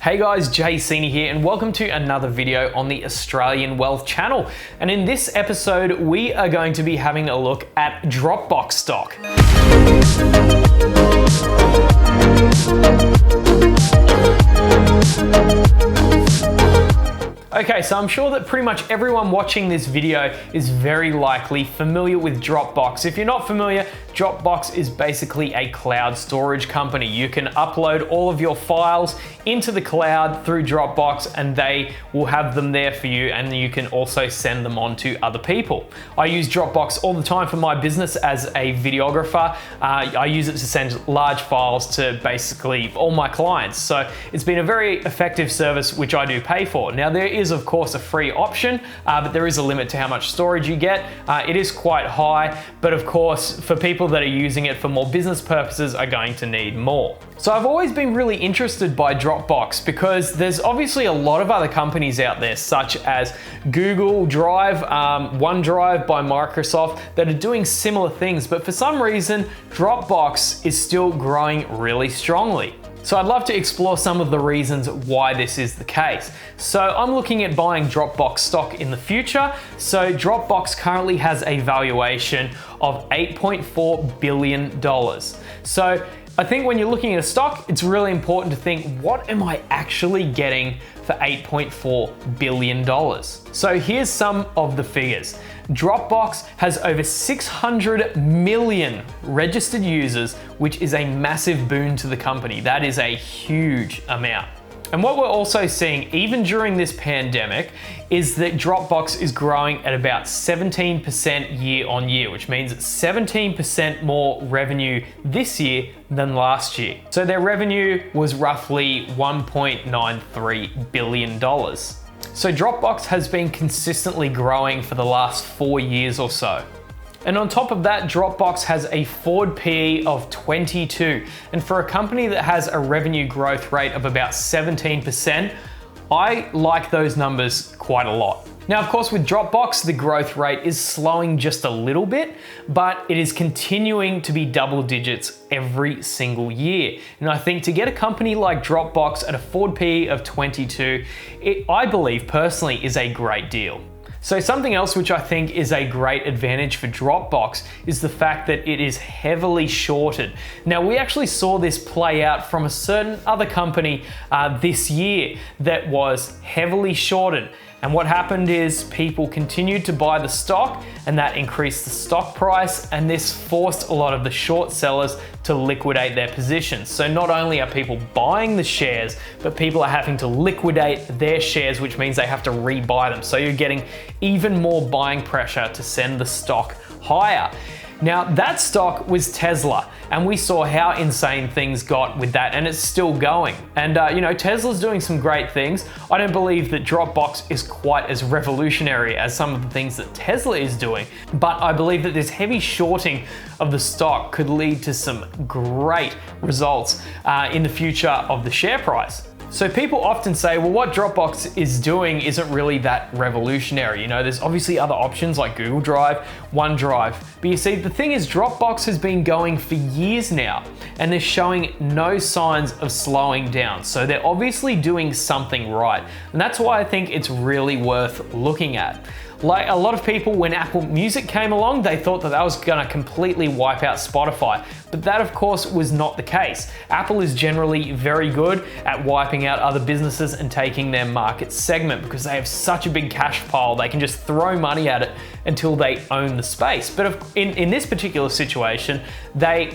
Hey guys, Seeney here and welcome to another video on the Australian Wealth channel. And in this episode, we are going to be having a look at Dropbox stock. Okay, so I'm sure that pretty much everyone watching this video is very likely familiar with Dropbox. If you're not familiar, Dropbox is basically a cloud storage company. You can upload all of your files into the cloud through Dropbox and they will have them there for you, and you can also send them on to other people. I use Dropbox all the time for my business as a videographer. I use it to send large files to basically all my clients. So it's been a very effective service which I do pay for. Now there is of course a free option, but there is a limit to how much storage you get. It is quite high, but of course for people that are using it for more business purposes are going to need more. So I've always been really interested by Dropbox because there's obviously a lot of other companies out there such as Google Drive, OneDrive by Microsoft that are doing similar things, but for some reason Dropbox is still growing really strongly. So I'd love to explore some of the reasons why this is the case. So I'm looking at buying Dropbox stock in the future. So Dropbox currently has a valuation of $8.4 billion. So I think when you're looking at a stock, it's really important to think, what am I actually getting for $8.4 billion? So here's some of the figures. Dropbox has over 600 million registered users, which is a massive boon to the company. That is a huge amount. And what we're also seeing, even during this pandemic, is that Dropbox is growing at about 17% year on year, which means it's 17% more revenue this year than last year. So their revenue was roughly $1.93 billion. So Dropbox has been consistently growing for the last 4 years or so. And on top of that, Dropbox has a forward PE of 22. And for a company that has a revenue growth rate of about 17%, I like those numbers quite a lot. Now, of course, with Dropbox, the growth rate is slowing just a little bit, but it is continuing to be double digits every single year. And I think to get a company like Dropbox at a forward PE of 22, I believe personally is a great deal. So something else which I think is a great advantage for Dropbox is the fact that it is heavily shorted. Now we actually saw this play out from a certain other company this year that was heavily shorted. And what happened is people continued to buy the stock and that increased the stock price, and this forced a lot of the short sellers to liquidate their positions. So not only are people buying the shares, but people are having to liquidate their shares, which means they have to rebuy them. So you're getting even more buying pressure to send the stock higher. Now that stock was Tesla, and we saw how insane things got with that, and it's still going. And Tesla's doing some great things. I don't believe that Dropbox is quite as revolutionary as some of the things that Tesla is doing, but I believe that this heavy shorting of the stock could lead to some great results in the future of the share price. So people often say, well, what Dropbox is doing isn't really that revolutionary. There's obviously other options like Google Drive, OneDrive. But you see, the thing is Dropbox has been going for years now, and they're showing no signs of slowing down. So they're obviously doing something right. And that's why I think it's really worth looking at. Like a lot of people, when Apple Music came along, they thought that was gonna completely wipe out Spotify. But that of course was not the case. Apple is generally very good at wiping out other businesses and taking their market segment because they have such a big cash pile, they can just throw money at it until they own the space. But in this particular situation, they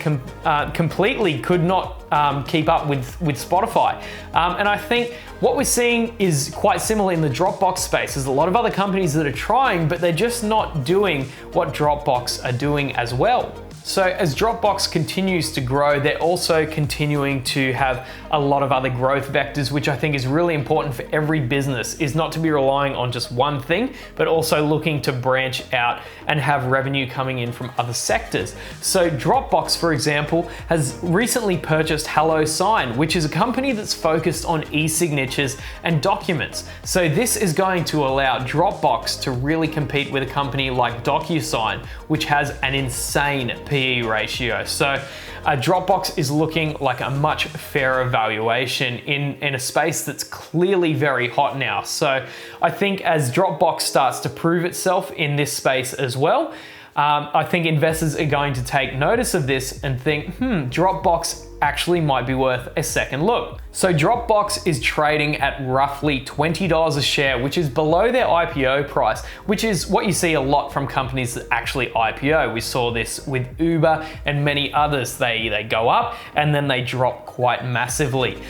completely could not keep up with Spotify. And I think what we're seeing is quite similar in the Dropbox space. There's a lot of other companies that are trying, but they're just not doing what Dropbox are doing as well. So as Dropbox continues to grow, they're also continuing to have a lot of other growth vectors, which I think is really important for every business, is not to be relying on just one thing, but also looking to branch out and have revenue coming in from other sectors. So Dropbox, for example, has recently purchased HelloSign, which is a company that's focused on e-signatures and documents. So this is going to allow Dropbox to really compete with a company like DocuSign, which has an insane PE ratio. So Dropbox is looking like a much fairer valuation in a space that's clearly very hot now. So I think as Dropbox starts to prove itself in this space as well, I think investors are going to take notice of this and think, Dropbox actually might be worth a second look. So Dropbox is trading at roughly $20 a share, which is below their IPO price, which is what you see a lot from companies that actually IPO. We saw this with Uber and many others. They go up and then they drop quite massively.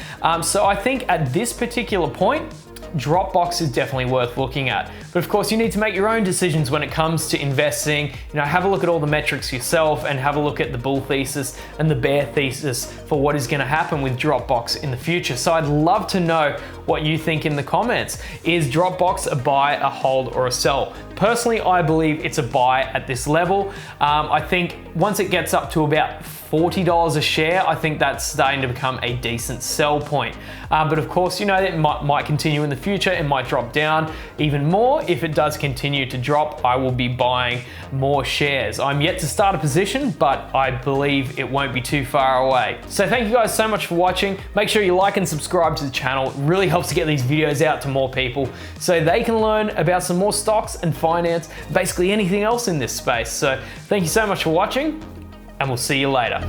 So I think at this particular point, Dropbox is definitely worth looking at. But of course, you need to make your own decisions when it comes to investing. Have a look at all the metrics yourself and have a look at the bull thesis and the bear thesis for what is going to happen with Dropbox in the future. So I'd love to know what you think in the comments. Is Dropbox a buy, a hold, or a sell? Personally, I believe it's a buy at this level. I think once it gets up to about $40 a share, I think that's starting to become a decent sell point. But of course, it might continue in the future. It might drop down even more. If it does continue to drop, I will be buying more shares. I'm yet to start a position, but I believe it won't be too far away. So thank you guys so much for watching. Make sure you like and subscribe to the channel. It really helps to get these videos out to more people so they can learn about some more stocks and finance, basically anything else in this space. So thank you so much for watching, and we'll see you later.